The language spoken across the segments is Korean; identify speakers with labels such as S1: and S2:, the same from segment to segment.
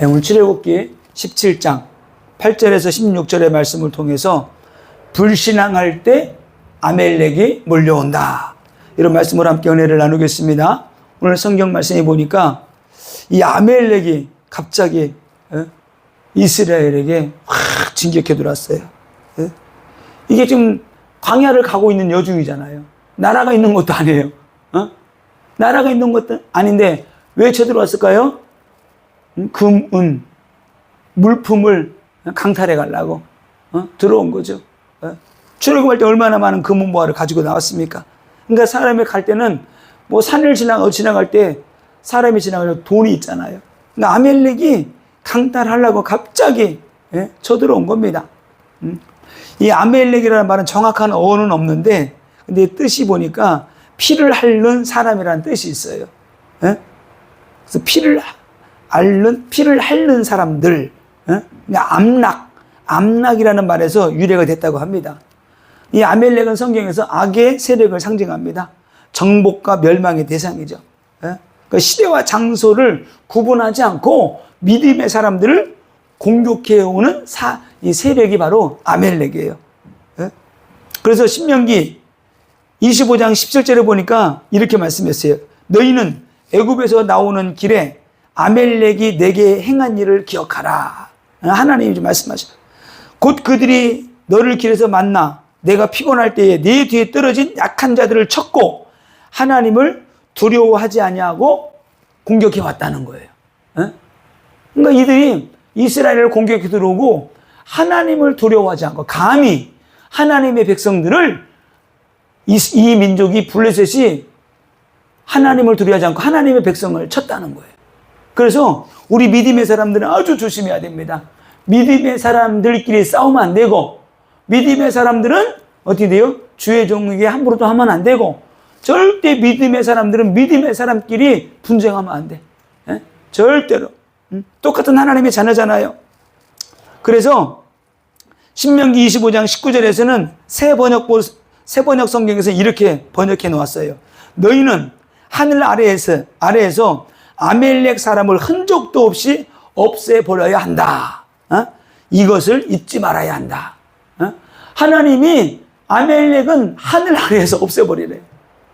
S1: 오늘 출애굽기 17장 8절에서 16절의 말씀을 통해서 불신앙할 때 아멜렉이 몰려온다, 이런 말씀을 함께 은혜를 나누겠습니다. 오늘 성경 말씀에 보니까 이 아멜렉이 갑자기 이스라엘에게 확 진격해 들어왔어요. 이게 지금 광야를 가고 있는 여중이잖아요. 나라가 있는 것도 아니에요. 나라가 있는 것도 아닌데 왜 쳐들어왔을까요? 금, 은, 물품을 강탈해 가려고 들어온 거죠. 출애굽할 때 얼마나 많은 금은보화를 가지고 나왔습니까? 그러니까 사람이 갈 때는 뭐 산을 지나갈 때 사람이 지나가면 돈이 있잖아요. 그러니까 아멜렉이 강탈하려고 갑자기 쳐들어온 겁니다. 이 아멜렉이라는 말은 정확한 어원은 없는데, 근데 뜻이 보니까 피를 핥는 사람이라는 뜻이 있어요. 그래서 피를 핥는 사람들, 암락이라는 말에서 유래가 됐다고 합니다. 이 아멜렉은 성경에서 악의 세력을 상징합니다. 정복과 멸망의 대상이죠. 그 시대와 장소를 구분하지 않고 믿음의 사람들을 공격해오는 이 세력이 바로 아멜렉이에요. 그래서 신명기 25장 17절에 보니까 이렇게 말씀했어요. 너희는 애굽에서 나오는 길에 아멜렉이 내게 행한 일을 기억하라. 하나님이 말씀하셔요. 곧 그들이 너를 길에서 만나 내가 피곤할 때에 네 뒤에 떨어진 약한 자들을 쳤고 하나님을 두려워하지 아니하고 공격해 왔다는 거예요. 그러니까 이들이 이스라엘을 공격해 들어오고 하나님을 두려워하지 않고 감히 하나님의 백성들을 이 민족이 블레셋이 하나님을 두려워하지 않고 하나님의 백성을 쳤다는 거예요. 그래서 우리 믿음의 사람들은 아주 조심해야 됩니다. 믿음의 사람들끼리 싸우면 안 되고, 믿음의 사람들은 어떻게 돼요? 주의 종에게 함부로도 하면 안 되고, 절대 믿음의 사람들은 믿음의 사람끼리 분쟁하면 안 돼. 절대로. 똑같은 하나님의 자녀잖아요. 그래서 신명기 25장 19절에서는 새 번역 성경에서 이렇게 번역해 놓았어요. 너희는 하늘 아래에서 아멜렉 사람을 흔적도 없이 없애버려야 한다. 이것을 잊지 말아야 한다. 하나님이 아멜렉은 하늘 아래에서 없애버리래요.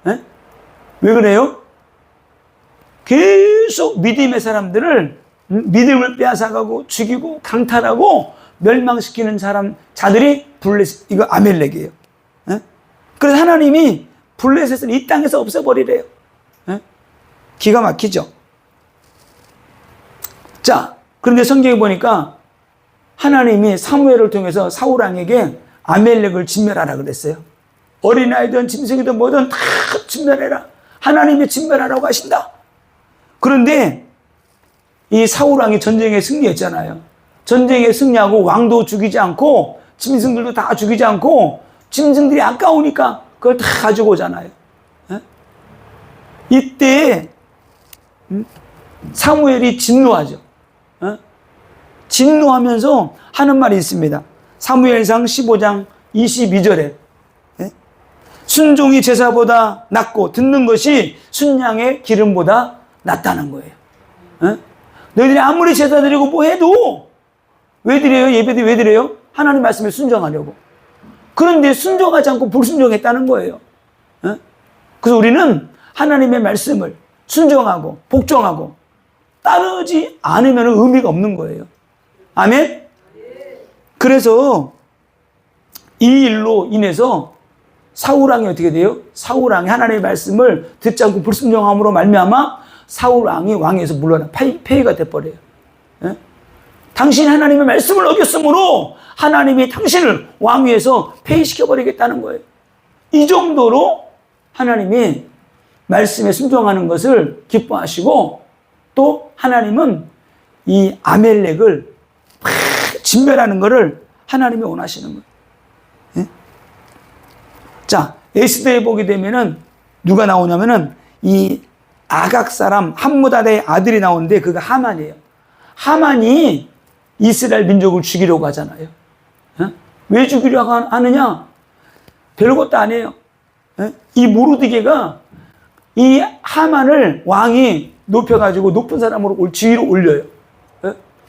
S1: 왜 그래요? 계속 믿음의 사람들을 믿음을 빼앗아가고 죽이고 강탈하고 멸망시키는 자들이 이거 아멜렉이에요. 그래서 하나님이 블레셋을 이 땅에서 없애버리래요. 기가 막히죠. 자, 그런데 성경에 보니까 하나님이 사무엘을 통해서 사울 왕에게 아멜렉을 진멸하라 그랬어요. 어린아이든 짐승이든 뭐든 다 진멸해라. 하나님이 진멸하라고 하신다. 그런데 이 사울 왕이 전쟁에 승리했잖아요. 전쟁에 승리하고 왕도 죽이지 않고 짐승들도 다 죽이지 않고 짐승들이 아까우니까 그걸 다 가지고 오잖아요. 이때 사무엘이 진노하죠. 진노하면서 하는 말이 있습니다. 사무엘상 15장 22절에 순종이 제사보다 낫고 듣는 것이 순양의 기름보다 낫다는 거예요. 너희들이 아무리 제사 드리고 뭐 해도 왜 드려요? 예배도 왜 드려요? 하나님 말씀에 순종하려고. 그런데 순종하지 않고 불순종했다는 거예요. 그래서 우리는 하나님의 말씀을 순종하고 복종하고 따르지 않으면 의미가 없는 거예요. 아멘? 그래서 이 일로 인해서 사울왕이 어떻게 돼요? 사울왕이 하나님의 말씀을 듣지 않고 불순종함으로 말미암아 사울왕이 왕위에서 물러나 폐위가 돼버려요. 당신이 하나님의 말씀을 어겼으므로 하나님이 당신을 왕위에서 폐위시켜버리겠다는 거예요. 이 정도로 하나님이 말씀에 순종하는 것을 기뻐하시고, 또 하나님은 이 아멜렉을 진멸하는 것을 하나님이 원하시는 거예요. 자, 에스더에 보게 되면은 누가 나오냐면은 이 아각 사람 함무다다의 아들이 나오는데 그가 하만이에요. 하만이 이스라엘 민족을 죽이려고 하잖아요. 왜 죽이려고 하느냐? 별것도 아니에요. 이 모르드게가 이 하만을 왕이 높여가지고 높은 사람으로 지위로 올려요.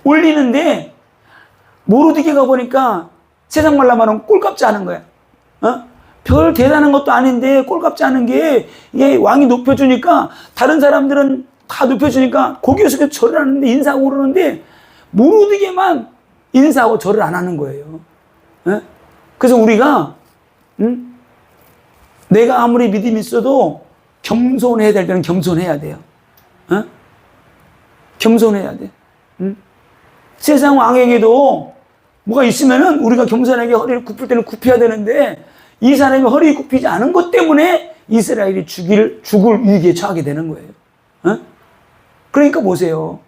S1: 올리는데 모르디게 가보니까 세상 말로 말하면 꼴값지 않은 거야. 별 대단한 것도 아닌데 꼴값지 않은 게 이게 왕이 높여주니까 다른 사람들은 다 높여주니까 고개 숙여 절을 하는데 인사하고 그러는데 모르디게만 인사하고 절을 안 하는 거예요. 그래서 우리가 내가 아무리 믿음이 있어도 겸손해야 될 때는 겸손해야 돼요. 겸손해야 돼. 세상 왕에게도 뭐가 있으면은 우리가 겸손하게 허리를 굽힐 때는 굽혀야 되는데 이 사람이 허리 굽히지 않은 것 때문에 이스라엘이 죽을 위기에 처하게 되는 거예요. 그러니까 보세요.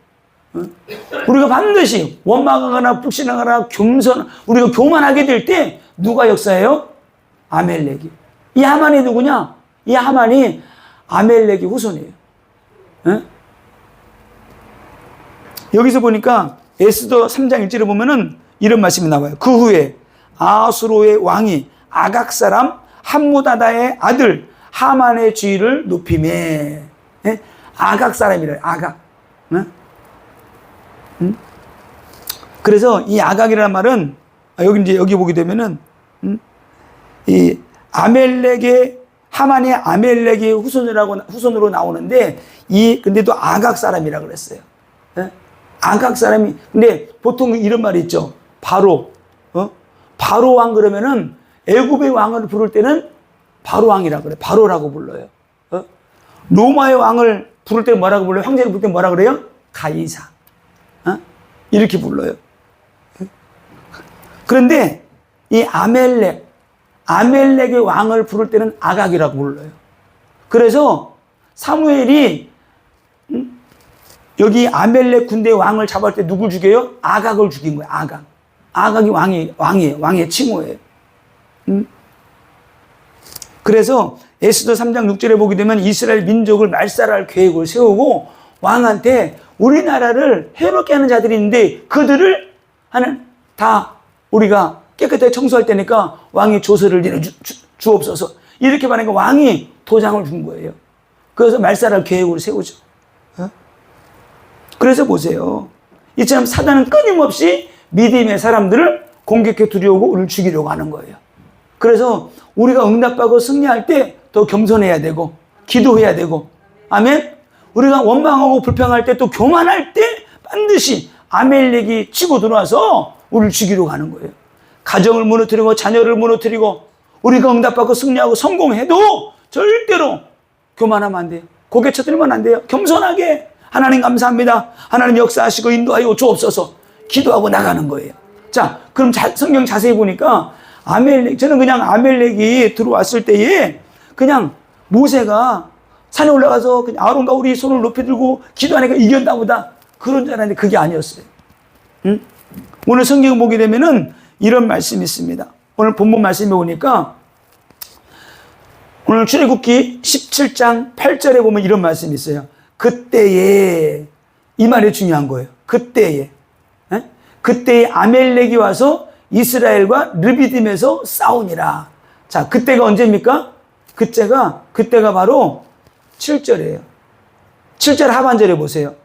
S1: 우리가 반드시 원망하거나 불신하거나 우리가 교만하게 될 때 누가 역사해요? 아멜렉이. 이 하만이 누구냐? 이 하만이 아멜렉의 후손이에요. 여기서 보니까 에스더 3장 1절에 보면은 이런 말씀이 나와요. 그 후에 아수로의 왕이 아각 사람 함무다다의 아들 하만의 지위를 높이매. 아각 사람이래요. 아각. 그래서 이 아각이라는 말은 여기 보게 되면은 이 아멜렉의 하만의 아멜렉의 후손으로 나오는데 근데 또 아각 사람이라 그랬어요. 아각 사람이 근데 보통 이런 말이 있죠. 바로 바로 왕 그러면은 애굽의 왕을 부를 때는 바로 왕이라 그래. 바로라고 불러요. 로마의 왕을 부를 때 뭐라고 불러요? 황제를 부를 때 뭐라 그래요? 가이사. 이렇게 불러요. 그런데 이 아멜렉의 왕을 부를 때는 아각이라고 불러요. 그래서 사무엘이 여기 아멜렉 군대 왕을 잡을 때 누굴 죽여요? 아각을 죽인 거예요. 아각. 아각이 왕이에요. 왕의 칭호예요. 그래서 에스더 3장 6절에 보게 되면 이스라엘 민족을 말살할 계획을 세우고 왕한테 우리나라를 해롭게 하는 자들이 있는데 그들을 다 우리가 깨끗하게 청소할 때니까 왕이 조서를 주옵소서. 이렇게 말하니까 왕이 도장을 준 거예요. 그래서 말살할 계획을 세우죠. 그래서 보세요. 이처럼 사단은 끊임없이 믿음의 사람들을 공격해 두려고 우리를 죽이려고 하는 거예요. 그래서 우리가 응답하고 승리할 때 더 겸손해야 되고 기도해야 되고 아멘. 우리가 원망하고 불평할 때 또 교만할 때 반드시 아멜렉이 치고 들어와서 우리를 죽이려고 하는 거예요. 가정을 무너뜨리고 자녀를 무너뜨리고 우리가 응답하고 승리하고 성공해도 절대로 교만하면 안 돼요. 고개 쳐들면 안 돼요. 겸손하게 하나님 감사합니다. 하나님 역사하시고 인도하여 주옵소서. 기도하고 나가는 거예요. 자, 그럼 성경 자세히 보니까 저는 그냥 아멜렉이 들어왔을 때에 그냥 모세가 산에 올라가서 그냥 아론과 우리 손을 높이 들고 기도하니까 이겼나 보다. 그런 줄 알았는데 그게 아니었어요. 오늘 성경 보게 되면은 이런 말씀이 있습니다. 오늘 본문 말씀에 보니까 오늘 출애굽기 17장 8절에 보면 이런 말씀이 있어요. 그때에 이 말이 중요한 거예요. 그때에 아멜렉이 와서 이스라엘과 르비딤에서 싸우니라. 자, 그때가 언제입니까? 그때가 바로 7절이에요. 7절 하반절에 보세요.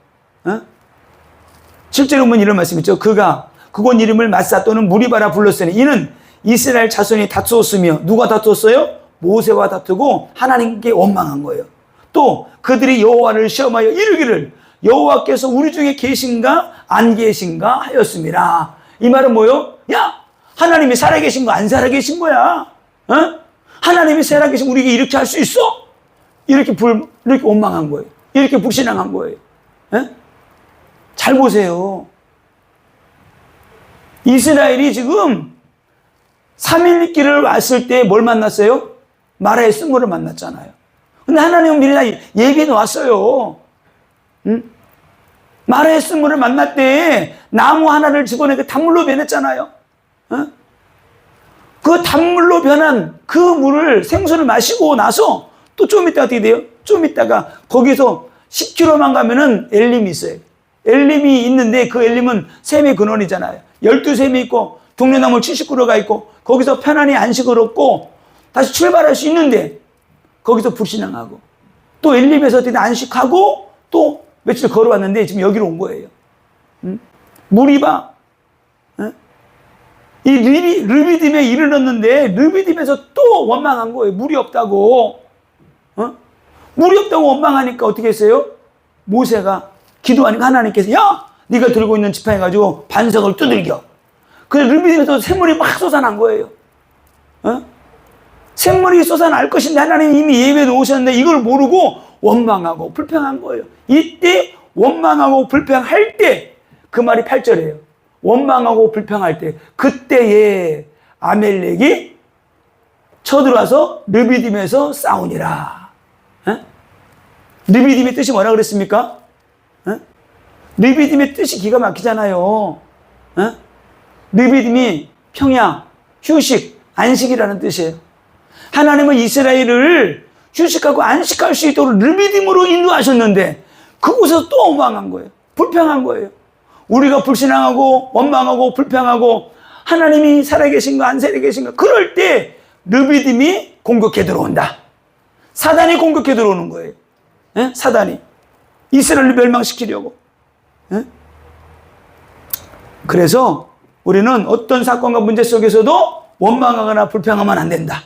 S1: 7절에 보면 이런 말씀 있죠. 그곳 이름을 마사 또는 무리바라 불렀으니 이는 이스라엘 자손이 다투었으며 누가 다투었어요? 모세와 다투고 하나님께 원망한 거예요. 또 그들이 여호와를 시험하여 이르기를 여호와께서 우리 중에 계신가 안 계신가 하였습니다. 이 말은 뭐예요? 야, 하나님이 살아계신 거 안 살아계신 거야? 하나님이 살아계신 우리에게 이렇게 할 수 있어? 이렇게 원망한 거예요. 이렇게 불신앙한 거예요. 잘 보세요. 이스라엘이 지금 3일 길을 왔을 때 뭘 만났어요? 마라의 쓴물을 만났잖아요. 근데 하나님은 미리 다 예비해 놓았어요. 마라의 쓴물을 만날 때 나무 하나를 집어내고 단물로 변했잖아요. 그 단물로 변한 그 물을 생수를 마시고 나서 또 좀 이따가 어떻게 돼요? 좀 이따가 거기서 10km만 가면은 엘림이 있어요. 엘림이 있는데 그 엘림은 샘의 근원이잖아요. 12샘이 있고 동료나물 70그루가 있고 거기서 편안히 안식을 얻고 다시 출발할 수 있는데 거기서 불신앙하고 또 엘림에서 어떻게 안식하고 또 며칠 걸어왔는데 지금 여기로 온 거예요. 무리바. 이 르비딤에 이르렀는데 르비딤에서 또 원망한 거예요. 물이 없다고. 물이 없다고 원망하니까 어떻게 했어요? 모세가 기도하니까 하나님께서 야! 네가 들고 있는 지팡이 가지고 반석을 두들겨. 그래서 르비딤에서 샘물이 막 솟아난 거예요. 샘물이 솟아날 것인데 하나님이 이미 예배해 놓으셨는데 이걸 모르고 원망하고 불평한 거예요. 이때 원망하고 불평할 때 그 말이 8절이에요. 원망하고 불평할 때 그때에 아멜렉이 쳐들어와서 르비딤에서 싸우니라. 르비딤의 뜻이 뭐라 그랬습니까? 르비딤의 뜻이 기가 막히잖아요. 르비딤이 평야, 휴식, 안식이라는 뜻이에요. 하나님은 이스라엘을 휴식하고 안식할 수 있도록 르비딤으로 인도하셨는데 그곳에서 또 원망한 거예요. 불평한 거예요. 우리가 불신앙하고 원망하고 불평하고 하나님이 살아계신가 안 살아계신가 그럴 때 르비딤이 공격해 들어온다. 사단이 공격해 들어오는 거예요. 사단이 이스라엘을 멸망시키려고. 그래서 우리는 어떤 사건과 문제 속에서도 원망하거나 불평하면 안 된다.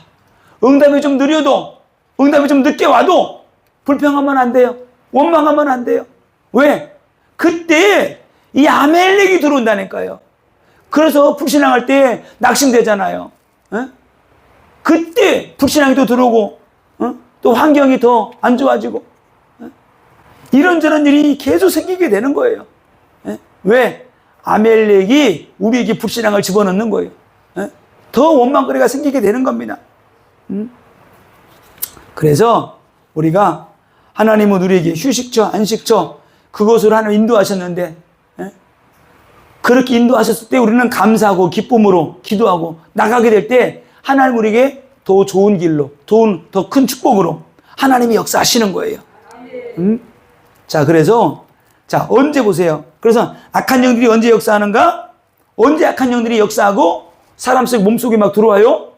S1: 응답이 좀 느려도 응답이 좀 늦게 와도 불평하면 안 돼요. 원망하면 안 돼요. 왜? 그때 이 아멜렉이 들어온다니까요. 그래서 불신앙할 때 낙심되잖아요. 그때 불신앙이 또 들어오고 또 환경이 더 안 좋아지고 이런저런 일이 계속 생기게 되는 거예요. 왜? 아멜렉이 우리에게 불신앙을 집어넣는 거예요. 더 원망거리가 생기게 되는 겁니다. 그래서 우리가 하나님은 우리에게 휴식처, 안식처 그것으로 하나님 인도하셨는데 그렇게 인도하셨을 때 우리는 감사하고 기쁨으로 기도하고 나가게 될 때 하나님 우리에게 더 좋은 길로 더 큰 축복으로 하나님이 역사하시는 거예요. 자, 그래서 자, 언제 보세요. 그래서 악한 영들이 언제 역사하는가? 언제 악한 영들이 역사하고 사람 속 몸속에 막 들어와요?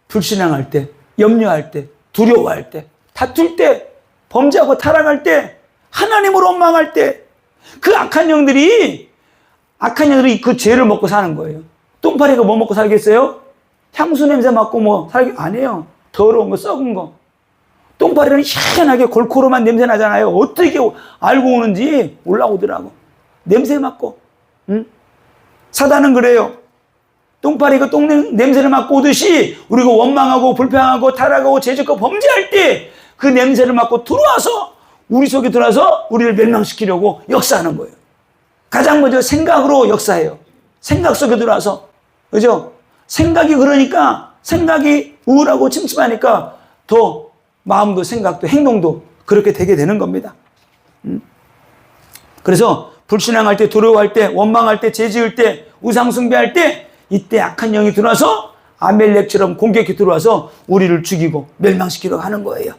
S1: 불신앙할 때, 염려할 때, 두려워할 때, 다툴 때, 범죄하고 타락할 때, 하나님을 원망할 때, 그 악한 영들이 그 죄를 먹고 사는 거예요. 똥파리가 뭐 먹고 살겠어요? 향수 냄새 맡고 뭐 살게 아니에요. 더러운 거, 썩은 거. 똥파리는 희한하게 골코로만 냄새 나잖아요. 어떻게 알고 오는지 올라오더라고. 냄새 맡고. 사단은 그래요. 똥파리가 똥 냄새를 맡고 오듯이 우리가 원망하고 불평하고 타락하고 죄짓고 범죄할 때 그 냄새를 맡고 들어와서 우리 속에 들어와서 우리를 멸망시키려고 역사하는 거예요. 가장 먼저 생각으로 역사해요. 생각 속에 들어와서. 그죠? 생각이 그러니까 생각이 우울하고 침침하니까 더 마음도 생각도 행동도 그렇게 되게 되는 겁니다. 그래서 불신앙할 때, 두려워할 때, 원망할 때, 죄지을 때, 우상숭배할 때 이때 악한 영이 들어와서 아멜렉처럼 공격해 들어와서 우리를 죽이고 멸망시키려고 하는 거예요.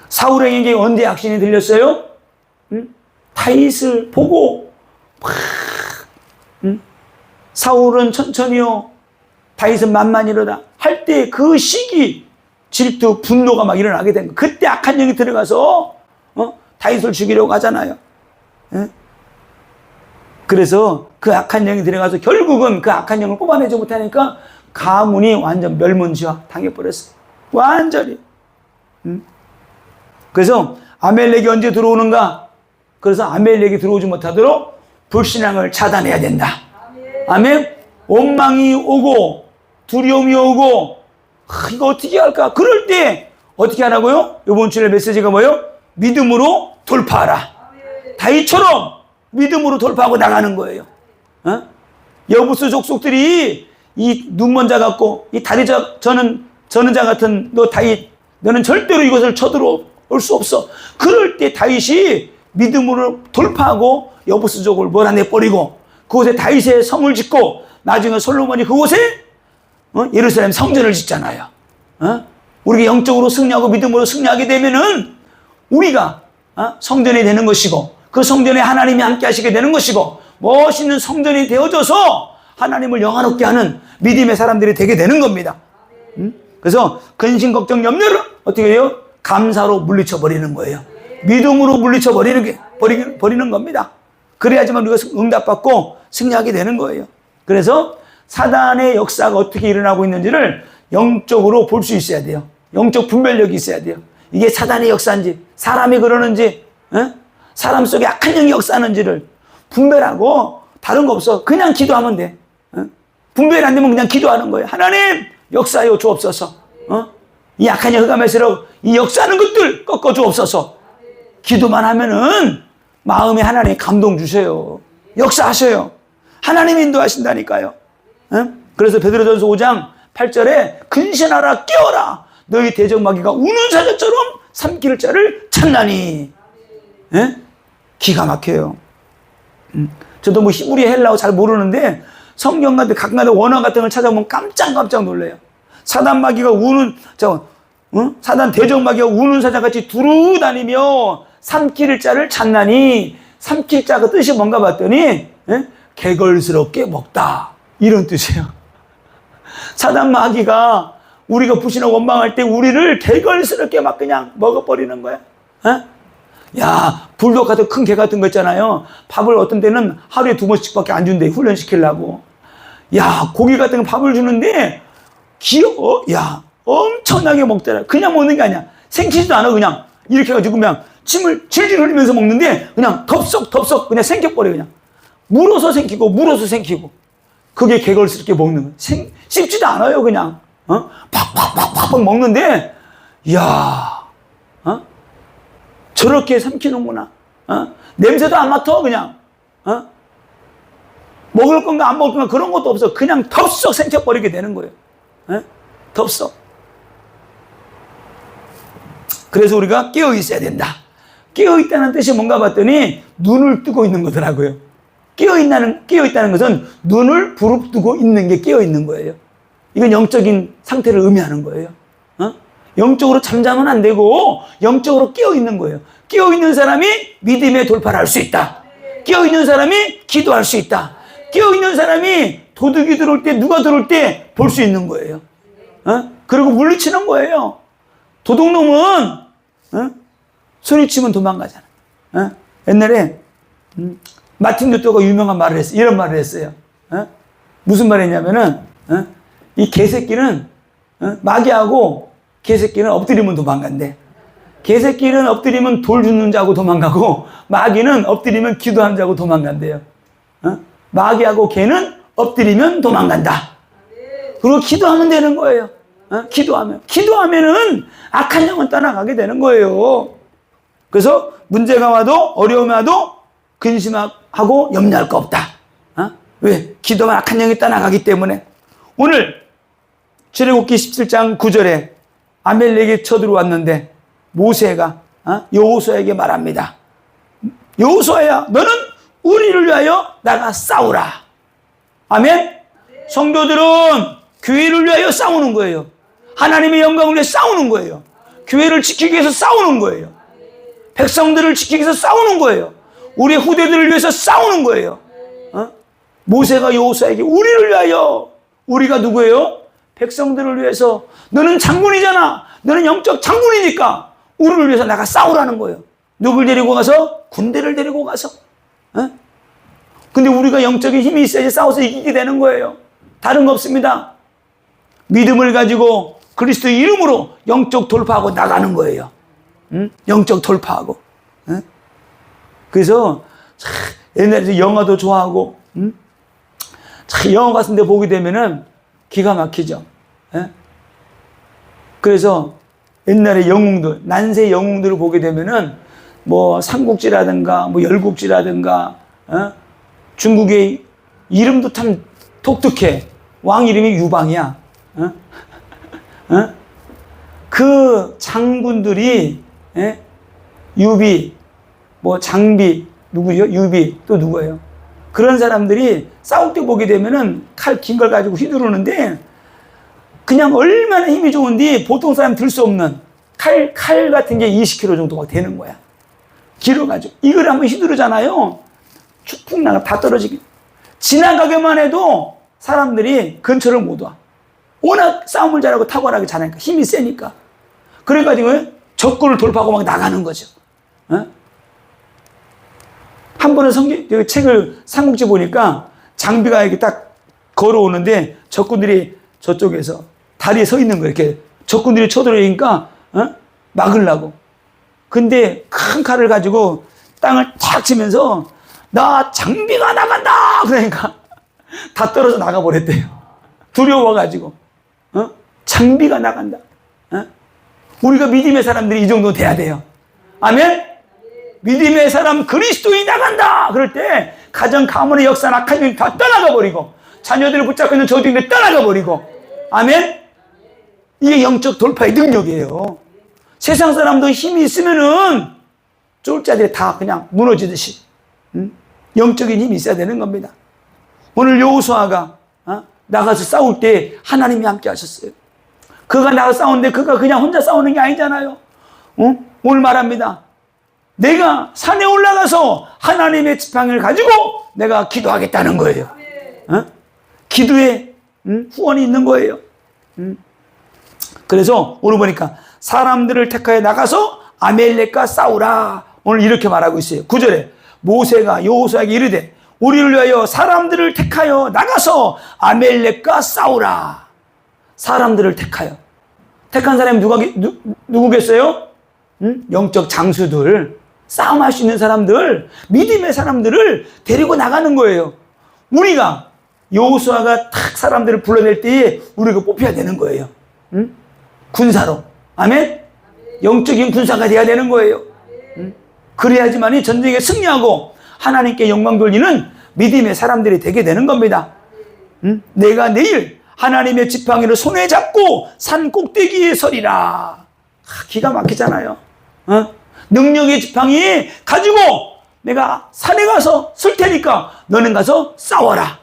S1: 사울에게 언제 악신이 들렸어요? 다윗을 보고 사울은 천천히요 다윗은 만만이로다 할 때 그 시기 질투 분노가 막 일어나게 된 거예요. 그때 악한 영이 들어가서 다윗을 죽이려고 하잖아요. 그래서 그 악한 영이 들어가서 결국은 그 악한 영을 뽑아내지 못하니까 가문이 완전 멸문지화 당해버렸어요. 완전히. 그래서 아멜렉이 언제 들어오는가? 그래서 아멜렉이 들어오지 못하도록 불신앙을 차단해야 된다. 아멘. 원망이 오고 두려움이 오고 이거 어떻게 할까? 그럴 때 어떻게 하라고요? 이번 주에 메시지가 뭐예요? 믿음으로 돌파하라. 다윗처럼 믿음으로 돌파하고 나가는 거예요. 여부스 족속들이 이 눈먼자 같고 이 다리 저는 자 같은 너 다윗 너는 절대로 이것을 쳐들어올 수 없어. 그럴 때 다윗이 믿음으로 돌파하고 여부스족을 몰아내버리고 그곳에 다윗의 성을 짓고 나중에 솔로몬이 그곳에 예루살렘 성전을 짓잖아요. 우리가 영적으로 승리하고 믿음으로 승리하게 되면은 우리가 성전이 되는 것이고 그 성전에 하나님이 함께 하시게 되는 것이고 멋있는 성전이 되어져서 하나님을 영화롭게 하는 믿음의 사람들이 되게 되는 겁니다. 그래서 근심, 걱정, 염려를 어떻게 해요? 감사로 물리쳐 버리는 거예요. 믿음으로 물리쳐 버리는 겁니다. 그래야지만 우리가 응답받고 승리하게 되는 거예요. 그래서 사단의 역사가 어떻게 일어나고 있는지를 영적으로 볼 수 있어야 돼요. 영적 분별력이 있어야 돼요. 이게 사단의 역사인지, 사람이 그러는지, 사람 속에 악한 영이 역사하는지를 분별하고, 다른 거 없어. 그냥 기도하면 돼. 분별이 안 되면 그냥 기도하는 거예요. 하나님, 역사하여 주옵소서. 이 악한 영 흑암에서 이 역사하는 것들 꺾어 주옵소서. 기도만 하면은 마음에 하나님 감동 주세요. 역사하셔요. 하나님 인도하신다니까요. 그래서 베드로전서 5장 8절에 근신하라 깨어라 너희 대적마귀가 우는 사자처럼 삼킬 자를 찾나니. 기가 막혀요. 저도 뭐 히브리 헬라어 잘 모르는데 성경 같은 가끔가다 원어 같은 걸 찾아보면 깜짝 놀래요. 사단 마귀가 우는 사단 대적마귀가 우는 사자같이 두루 다니며 삼킬 자를 찾나니. 삼킬 자가 뜻이 뭔가 봤더니 개걸스럽게 먹다 이런 뜻이에요. 사단 마귀가 우리가 부신을 원망할 때 우리를 개걸스럽게 막 그냥 먹어버리는 거야. 야, 불독 같은 큰 개 같은 거 있잖아요. 밥을 어떤 때는 하루에 2번씩밖에 안 준대, 훈련시키려고. 야, 고기 같은 거 밥을 주는데 귀여워. 야, 엄청나게 먹더라. 그냥 먹는 게 아니야. 생기지도 않아. 그냥 이렇게 해가지고 그냥 침을 질질 흘리면서 먹는데 그냥 덥석 그냥 생겨버려. 그냥 물어서 생기고 그게 개걸스럽게 먹는 거야. 씹지도 않아요. 그냥 팍팍 먹는데, 이야, 저렇게 삼키는구나. 냄새도 안 맡아. 그냥 먹을 건가 안 먹을 건가 그런 것도 없어. 그냥 덥석 생겨버리게 되는 거예요. 덥석. 그래서 우리가 깨어 있어야 된다. 깨어 있다는 뜻이 뭔가 봤더니 눈을 뜨고 있는 거더라고요. 깨어 있다는 것은 눈을 부릅뜨고 있는 게 깨어 있는 거예요. 이건 영적인 상태를 의미하는 거예요. 영적으로 잠자면 안 되고 영적으로 깨어 있는 거예요. 깨어 있는 사람이 믿음의 돌파를 할 수 있다. 깨어 있는 사람이 기도할 수 있다. 깨어 있는 사람이 도둑이 들어올 때, 누가 들어올 때 볼 수 있는 거예요. 그리고 물리치는 거예요. 도둑놈은 소리치면 도망가잖아. 옛날에 마틴 루터가 유명한 말을 했어요. 이런 말을 했어요. 무슨 말이냐면은 이 개새끼는 마귀하고 개새끼는 엎드리면 도망간대. 개새끼는 엎드리면 돌 주는 자고 도망가고 마귀는 엎드리면 기도하는 자고 도망간대요. 마귀하고 개는 엎드리면 도망간다. 그리고 기도하면 되는 거예요. 기도하면은 악한 영은 떠나가게 되는 거예요. 그래서 문제가 와도 어려움이 와도 근심하고 염려할 거 없다. 왜? 기도만 악한 영이 떠나가기 때문에. 오늘 출애굽기 17장 9절에 아멜렉이 쳐들어왔는데 모세가 여호수아에게 말합니다. 여호수아야, 너는 우리를 위하여 나가 싸우라. 아멘. 성도들은 교회를 위하여 싸우는 거예요. 하나님의 영광을 위해 싸우는 거예요. 교회를 지키기 위해서 싸우는 거예요. 백성들을 지키기 위해서 싸우는 거예요. 우리 후대들을 위해서 싸우는 거예요. 모세가 여호수아에게 우리를 위하여, 우리가 누구예요? 백성들을 위해서. 너는 장군이잖아. 너는 영적 장군이니까 우리를 위해서 나가 싸우라는 거예요. 누굴 데리고 가서? 군대를 데리고 가서. 근데 우리가 영적인 힘이 있어야지 싸워서 이기게 되는 거예요. 다른 거 없습니다. 믿음을 가지고 그리스도 이름으로 영적 돌파하고 나가는 거예요. 영적 돌파하고. 그래서 옛날에 영화도 좋아하고, 영화 같은 데 보게 되면은 기가 막히죠. 그래서 옛날에 영웅들, 난세 영웅들을 보게 되면은 뭐 삼국지라든가 뭐 열국지라든가 중국의 이름도 참 독특해. 왕 이름이 유방이야. 그 장군들이 유비, 뭐 장비, 누구요? 유비, 또 누구예요? 그런 사람들이 싸울 때 보게 되면은 칼 긴 걸 가지고 휘두르는데 그냥 얼마나 힘이 좋은데 보통 사람 들 수 없는 칼 같은 게 20kg 정도가 되는 거야. 길어가지고. 이걸 한번 휘두르잖아요. 축 나가 다 떨어지게. 지나가기만 해도 사람들이 근처를 못 와. 워낙 싸움을 잘하고 탁월하게 잘하니까. 힘이 세니까. 그래가지고 적군을 돌파하고 막 나가는 거죠. 한 번은 책을 삼국지 보니까 장비가 이렇게 딱 걸어오는데 적군들이 저쪽에서 다리에 서 있는 거예요. 이렇게 적군들이 쳐들어오니까 막으려고. 근데 큰 칼을 가지고 땅을 탁 치면서 나 장비가 나간다. 그러니까 다 떨어져 나가버렸대요. 두려워가지고. 장비가 나간다. 우리가 믿음의 사람들이 이 정도 돼야 돼요. 아멘? 믿음의 사람 그리스도인이 나간다. 그럴 때 가정 가문의 역사 악한 다 떠나가 버리고 자녀들을 붙잡고 있는 저주인들 떠나가 버리고. 아멘? 이게 영적 돌파의 능력이에요. 세상 사람도 힘이 있으면은 쫄자들이 다 그냥 무너지듯이 영적인 힘이 있어야 되는 겁니다. 오늘 여호수아가 나가서 싸울 때 하나님이 함께 하셨어요. 그가 나가서 싸우는데 그가 그냥 혼자 싸우는 게 아니잖아요. 오늘 말합니다. 내가 산에 올라가서 하나님의 지팡이를 가지고 내가 기도하겠다는 거예요. 기도에 후원이 있는 거예요. 그래서 오늘 보니까 사람들을 택하여 나가서 아멜렉과 싸우라. 오늘 이렇게 말하고 있어요. 9절에 모세가 여호수아에게 이르되 우리를 위하여 사람들을 택하여 나가서 아멜렉과 싸우라. 사람들을 택하여. 택한 사람이 누구겠어요? 영적 장수들, 싸움할 수 있는 사람들, 믿음의 사람들을 데리고 나가는 거예요. 우리가 여호수아가 탁 사람들을 불러낼 때에 우리가 뽑혀야 되는 거예요. 군사로. 아멘? 영적인 군사가 돼야 되는 거예요. 그래야지만이 전쟁에 승리하고 하나님께 영광 돌리는 믿음의 사람들이 되게 되는 겁니다. 내가 내일 하나님의 지팡이를 손에 잡고 산 꼭대기에 서리라. 기가 막히잖아요. 능력의 지팡이 가지고 내가 산에 가서 쓸 테니까 너는 가서 싸워라.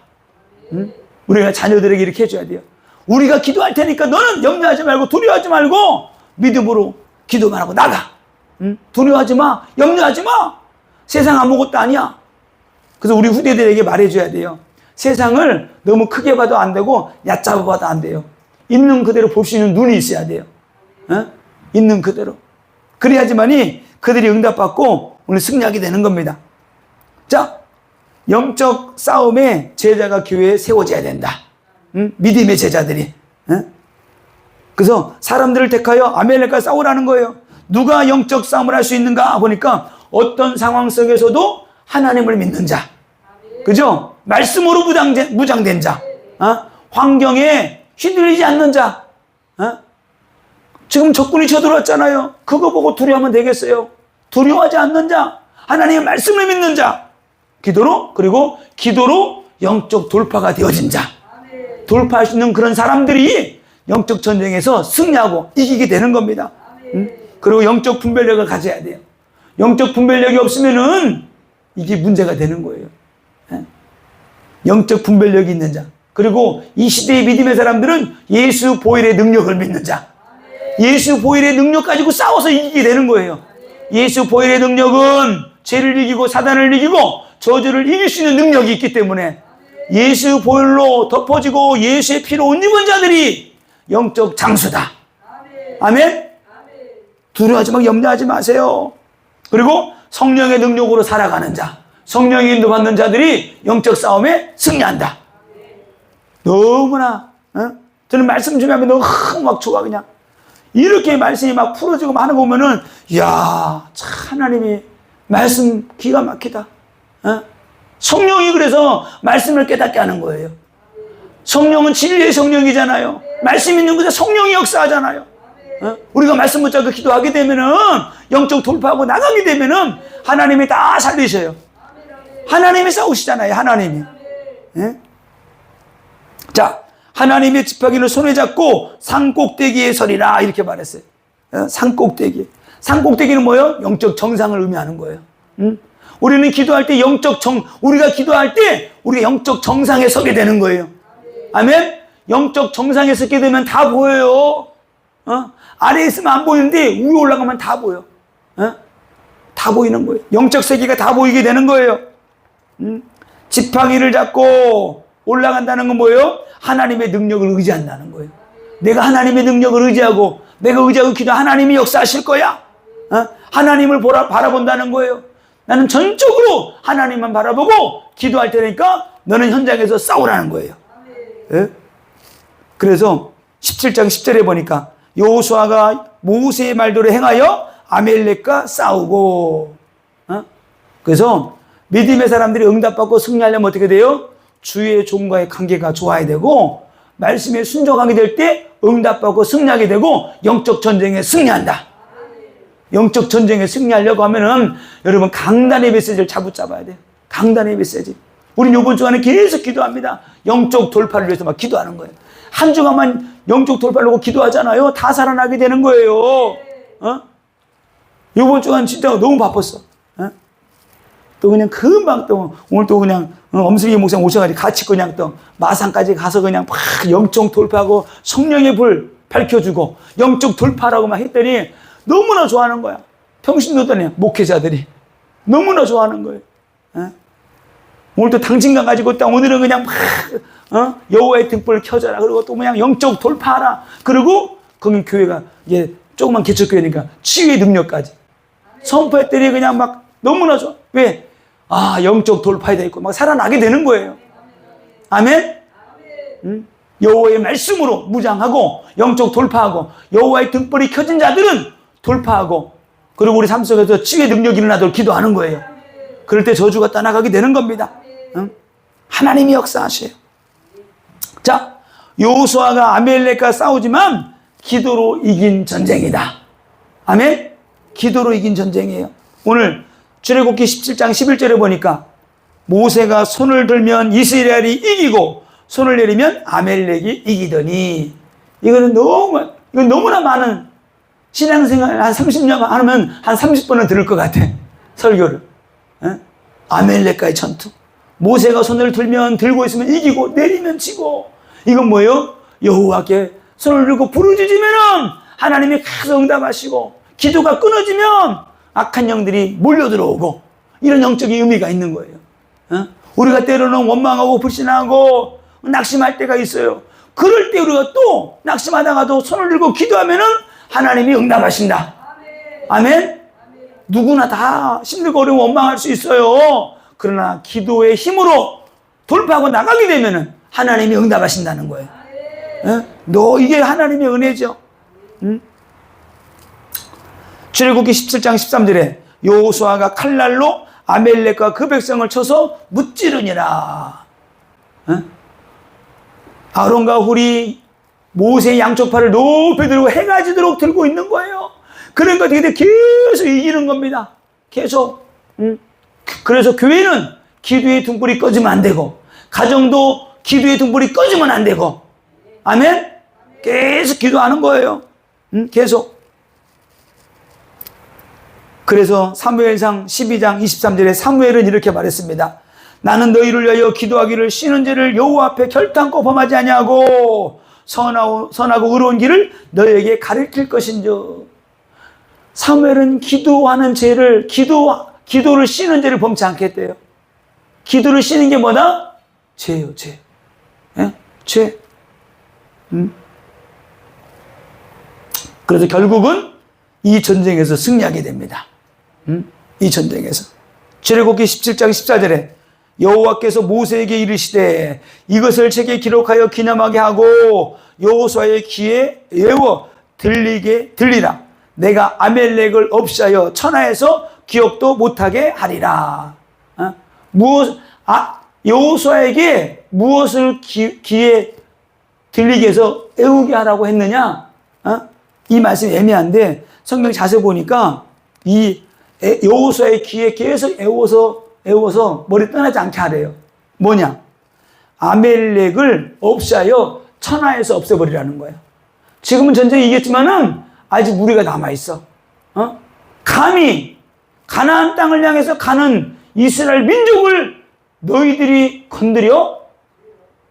S1: 우리가 자녀들에게 이렇게 해줘야 돼요. 우리가 기도할 테니까 너는 염려하지 말고 두려워하지 말고 믿음으로 기도만 하고 나가. 두려워하지 마. 염려하지 마. 세상 아무것도 아니야. 그래서 우리 후대들에게 말해줘야 돼요. 세상을 너무 크게 봐도 안 되고 얕잡아 봐도 안 돼요. 있는 그대로 볼 수 있는 눈이 있어야 돼요. 있는 그대로. 그래야지만이 그들이 응답받고 오늘 승리하게 되는 겁니다. 자, 영적 싸움에 제자가 교회에 세워져야 된다. 믿음의 제자들이. 그래서 사람들을 택하여 아멜렉과 싸우라는 거예요. 누가 영적 싸움을 할 수 있는가 보니까 어떤 상황 속에서도 하나님을 믿는 자. 그죠? 말씀으로 무장된 자. 환경에 휘둘리지 않는 자. 지금 적군이 쳐들어왔잖아요. 그거 보고 두려워하면 되겠어요? 두려워하지 않는 자. 하나님의 말씀을 믿는 자. 그리고 기도로 영적 돌파가 되어진 자. 돌파할 수 있는 그런 사람들이 영적 전쟁에서 승리하고 이기게 되는 겁니다. 그리고 영적 분별력을 가져야 돼요. 영적 분별력이 없으면은 이게 문제가 되는 거예요. 영적 분별력이 있는 자. 그리고 이 시대의 믿음의 사람들은 예수 보혈의 능력을 믿는 자. 예수 보혈의 능력 가지고 싸워서 이기게 되는 거예요. 예수 보혈의 능력은 죄를 이기고 사단을 이기고 저주를 이길 수 있는 능력이 있기 때문에 예수 보혈로 덮어지고 예수의 피로 옷 입은 자들이 영적 장수다. 아멘? 두려워하지 마, 염려하지 마세요. 그리고 성령의 능력으로 살아가는 자, 성령의 인도받는 자들이 영적 싸움에 승리한다. 너무나 저는 말씀 준비하면 너무 막 좋아. 그냥 이렇게 말씀이 막 풀어지고 하는 거 보면은 이야, 참 하나님이 말씀 기가 막히다. 성령이 그래서 말씀을 깨닫게 하는 거예요. 성령은 진리의 성령이잖아요. 말씀 있는 곳에 성령이 역사하잖아요. 우리가 말씀 붙잡고 기도하게 되면은 영적 돌파하고 나가게 되면은 하나님이 다 살리셔요. 하나님이 싸우시잖아요. 하나님이. 자, 하나님의 지팡이를 손에 잡고 산 꼭대기에 서리라 이렇게 말했어요. 산 꼭대기. 산 꼭대기는 뭐예요? 영적 정상을 의미하는 거예요. 우리는 기도할 때 우리가 기도할 때 우리가 영적 정상에 서게 되는 거예요. 아멘? 영적 정상에 서게 되면 다 보여요. 아래에 있으면 안 보이는데 위에 올라가면 다 보여. 다 보이는 거예요. 영적 세계가 다 보이게 되는 거예요. 지팡이를 잡고 올라간다는 건 뭐예요? 하나님의 능력을 의지한다는 거예요. 내가 하나님의 능력을 의지하고 내가 의지하고 기도 하나님이 역사하실 거야. 하나님을 바라본다는 거예요. 나는 전적으로 하나님만 바라보고 기도할 테니까 너는 현장에서 싸우라는 거예요. 예? 그래서 17장 10절에 보니까 여호수아가 모세의 말대로 행하여 아멜렉과 싸우고, 그래서 믿음의 사람들이 응답받고 승리하려면 어떻게 돼요? 주의 종과의 관계가 좋아야 되고, 말씀에 순종하게 될 때 응답받고 승리하게 되고, 영적 전쟁에 승리한다. 영적 전쟁에 승리하려고 하면은 여러분 강단의 메시지를 잡아야 돼요. 강단의 메시지. 우린 이번 주간에 계속 기도합니다. 영적 돌파를 위해서 막 기도하는 거예요. 한 주간만 영적 돌파를 하고 기도하잖아요. 다 살아나게 되는 거예요. 이번 주간 진짜 너무 바빴어. 또 그냥 금방 또 오늘 또 그냥 엄슬기 목사님 오셔가지고 같이 그냥 또 마산까지 가서 그냥 막 영적 돌파하고 성령의 불 밝혀주고 영적 돌파라고 막 했더니 너무나 좋아하는 거야. 평신도들이 목회자들이 너무나 좋아하는 거예요. 오늘 또 당진강 가지고 딱 오늘은 그냥 막 여호와의 등불을 켜져라. 그리고 또 그냥 영적 돌파하라. 그리고 거기 교회가 이제 조그만 개척교회니까 치유의 능력까지 선포했더니 그냥 막 너무나 좋아. 왜? 영적 돌파에 돼 있고 막 살아나게 되는 거예요. 아멘? 여호와의 말씀으로 무장하고 영적 돌파하고 여호와의 등불이 켜진 자들은 돌파하고 그리고 우리 삶 속에서 치유의 능력이 일어나도록 기도하는 거예요. 그럴 때 저주가 떠나가게 되는 겁니다. 하나님이 역사하셔요. 자, 여호수아가 아멜렉과 싸우지만 기도로 이긴 전쟁이다. 아멘? 기도로 이긴 전쟁이에요. 오늘 출애굽기 17장 11절에 보니까 모세가 손을 들면 이스라엘이 이기고 손을 내리면 아멜렉이 이기더니 이건 너무나 많은 신앙생활 한 30년 하면 한 30번은 들을 것 같아. 설교를. 아멜렉과의 전투. 모세가 손을 들고 있으면 이기고 내리면 지고. 이건 뭐예요? 여호와께 손을 들고 부르짖으면은 하나님이 가서 응답하시고 기도가 끊어지면 악한 영들이 몰려들어오고 이런 영적인 의미가 있는 거예요. 우리가 때로는 원망하고 불신하고 낙심할 때가 있어요. 그럴 때 우리가 또 낙심하다가도 손을 들고 기도하면은 하나님이 응답하신다. 아멘? 누구나 다 힘들고 어려운 원망할 수 있어요. 그러나 기도의 힘으로 돌파하고 나가게 되면은 하나님이 응답하신다는 거예요. 이게 하나님의 은혜죠. 출애굽기 17장 13절에 여호수아가 칼날로 아멜렉과 그 백성을 쳐서 무찌르니라. 아론과 훌이 모세의 양쪽 팔을 높이 들고 해가 지도록 들고 있는 거예요. 그러니까 계속 이기는 겁니다. 계속. 그래서 교회는 기도의 등불이 꺼지면 안 되고 가정도 기도의 등불이 꺼지면 안 되고 아멘? 계속 기도하는 거예요. 계속. 그래서 사무엘상 12장 23절에 사무엘은 이렇게 말했습니다. 나는 너희를 위하여 기도하기를 쉬는 죄를 여호와 앞에 결단코 범하지 아니하고 선하고 의로운 길을 너희에게 가르칠 것인즉. 사무엘은 기도하는 죄를 기도를 쉬는 죄를 범치 않겠대요. 기도를 쉬는 게 뭐다? 죄예요, 죄. 죄. 그래서 결국은 이 전쟁에서 승리하게 됩니다. 이 전쟁에서. 출애굽기 17장 14절에 여호와께서 모세에게 이르시되 이것을 책에 기록하여 기념하게 하고 여호수아의 귀에 외워 들리라. 내가 아멜렉을 없이하여 천하에서 기억도 못하게 하리라. 여호수아에게 무엇을 귀에 들리게 해서 애우게 하라고 했느냐? 이 말씀이 애매한데 성경 자세히 보니까 이 여호수아의 귀에 계속 애워서 머리 떠나지 않게 하래요. 뭐냐? 아멜렉을 없이하여 천하에서 없애버리라는 거예요. 지금은 전쟁이 이겼지만은 아직 무리가 남아있어. 감히 가나안 땅을 향해서 가는 이스라엘 민족을 너희들이 건드려?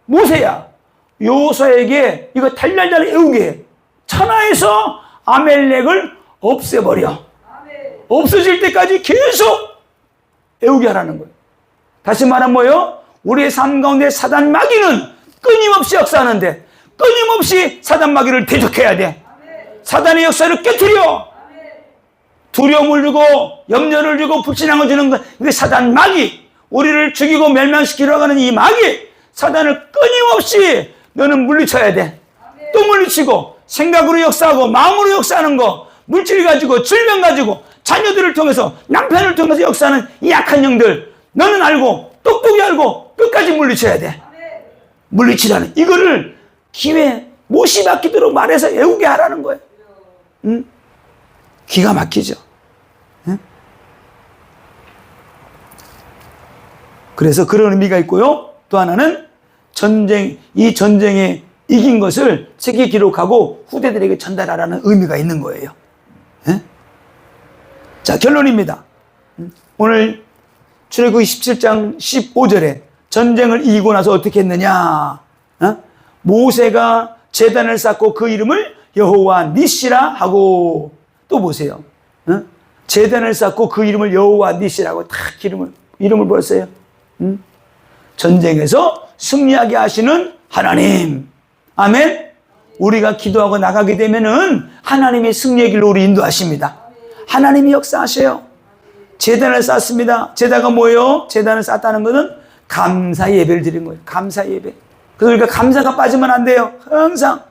S1: 모세야, 여호수아에게 이거 달달달 애우게 해. 천하에서 아멜렉을 없애버려. 없어질 때까지 계속 애우게 하라는 거예요. 다시 말하면 뭐예요? 우리의 삶 가운데 사단 마귀는 끊임없이 역사하는데 끊임없이 사단 마귀를 대적해야 돼. 사단의 역사를 깨트려. 두려움을 주고 염려를 주고 불신앙을 주는 것, 이게 사단 마귀, 우리를 죽이고 멸망시키려고 하는 이 마귀, 사단을 끊임없이 너는 물리쳐야 돼. 또 물리치고 생각으로 역사하고 마음으로 역사하는 거, 물질 가지고 질병 가지고 자녀들을 통해서 남편을 통해서 역사하는 이 약한 영들, 너는 알고 똑똑히 알고 끝까지 물리쳐야 돼. 물리치라는 이거를 기회 못이 막히도록 말해서 외우게 하라는 거예요. 응? 기가 막히죠. 응? 그래서 그런 의미가 있고요. 또 하나는 이 전쟁에 이긴 것을 책에 기록하고 후대들에게 전달하라는 의미가 있는 거예요. 응? 자, 결론입니다. 오늘 출애굽기 17장 15절에 전쟁을 이기고 나서 어떻게 했느냐? 모세가 제단을 쌓고 그 이름을 여호와 니시라 하고, 또 보세요. 제단을 쌓고 그 이름을 여호와 니시라고 딱 이름을 벌었어요. 전쟁에서 승리하게 하시는 하나님. 아멘. 우리가 기도하고 나가게 되면은 하나님이 승리의 길로 우리 인도하십니다. 하나님이 역사하셔요. 제단을 쌓습니다. 제단가 뭐예요? 제단을 쌓다는 것은 감사 예배를 드린 거예요. 감사 예배. 그래서 우리가 감사가 빠지면 안 돼요. 항상.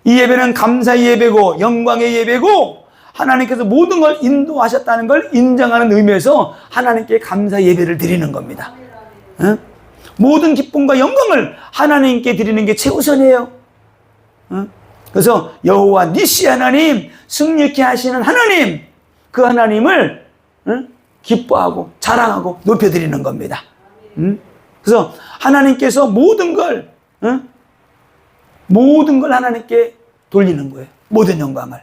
S1: 이 예배는 감사의 예배고 영광의 예배고 하나님께서 모든 걸 인도하셨다는 걸 인정하는 의미에서 하나님께 감사 예배를 드리는 겁니다. 모든 기쁨과 영광을 하나님께 드리는 게 최우선이에요. 그래서 여호와 니시 하나님, 승리케 하시는 하나님, 그 하나님을 기뻐하고 자랑하고 높여드리는 겁니다. 그래서 하나님께서 모든 걸 하나님께 돌리는 거예요. 모든 영광을.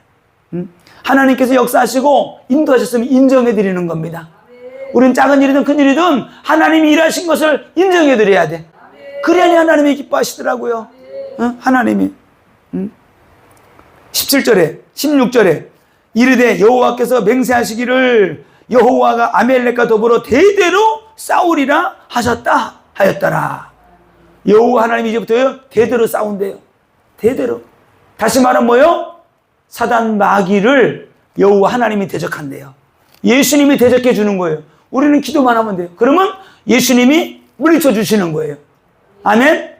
S1: 하나님께서 역사하시고 인도하셨으면 인정해 드리는 겁니다. 우리는 작은 일이든 큰 일이든 하나님이 일하신 것을 인정해 드려야 돼. 그래야지 하나님이 기뻐하시더라고요. 하나님이. 17절에 16절에 이르되 여호와께서 맹세하시기를 여호와가 아멜렉과 더불어 대대로 싸우리라 하셨다 하였더라. 여호와 하나님이 이제부터요 대대로 싸운대요. 대대로. 다시 말하면 뭐요? 사단 마귀를 여호와 하나님이 대적한대요. 예수님이 대적해 주는 거예요. 우리는 기도만 하면 돼요. 그러면 예수님이 물리쳐 주시는 거예요. 아멘.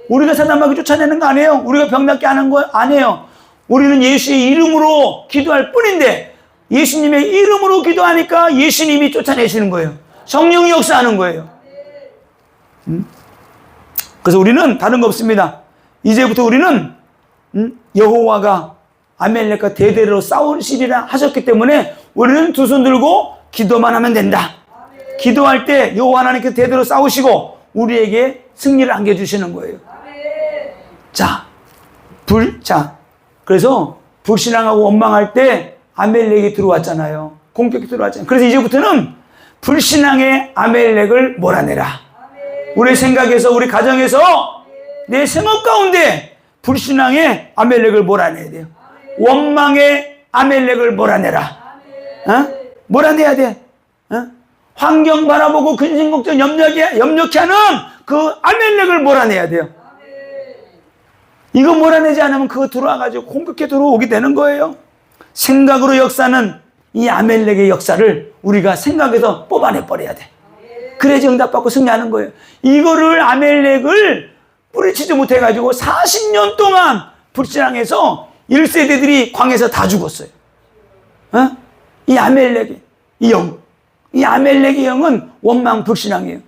S1: 우리가 사단 마귀 쫓아내는 거 아니에요. 우리가 병낫게 하는 거 아니에요. 우리는 예수의 이름으로 기도할 뿐인데 예수님의 이름으로 기도하니까 예수님이 쫓아내시는 거예요. 성령이 역사하는 거예요. 그래서 우리는 다른 거 없습니다. 이제부터 우리는 여호와가 아멜렉과 대대로 싸우시리라 하셨기 때문에 우리는 두 손 들고 기도만 하면 된다. 기도할 때 여호와 하나님께서 대대로 싸우시고 우리에게 승리를 안겨주시는 거예요. 자, 그래서 불신앙하고 원망할 때 아멜렉이 들어왔잖아요. 공격이 들어왔잖아요. 그래서 이제부터는 불신앙의 아멜렉을 몰아내라. 우리 생각에서, 우리 가정에서, 내 생업 가운데 불신앙의 아멜렉을 몰아내야 돼요. 원망의 아멜렉을 몰아내라. 몰아내야 돼. 환경 바라보고 근심 걱정 염려케 하는 그 아멜렉을 몰아내야 돼요. 이거 몰아내지 않으면 그거 들어와가지고 공격해 들어오게 되는 거예요. 생각으로 역사는 이 아멜렉의 역사를 우리가 생각에서 뽑아내버려야 돼. 그래야지 응답받고 승리하는 거예요. 이거를 아멜렉을 뿌리치지 못해가지고 40년 동안 불신앙해서 1세대들이 광에서 다 죽었어요. 이 아멜렉의 이 영, 이 아멜렉의 영은 원망 불신앙이에요.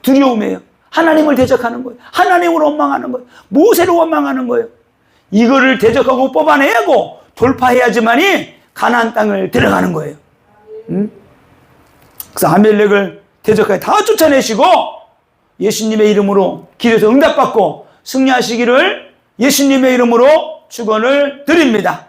S1: 두려움이에요. 하나님을 대적하는 거예요. 하나님을 원망하는 거예요. 모세를 원망하는 거예요. 이거를 대적하고 뽑아내고 돌파해야지만이 가나안 땅을 들어가는 거예요. 그래서 아멜렉을 대적하게 다 쫓아내시고 예수님의 이름으로 기도해서 응답받고 승리하시기를 예수님의 이름으로 축원을 드립니다.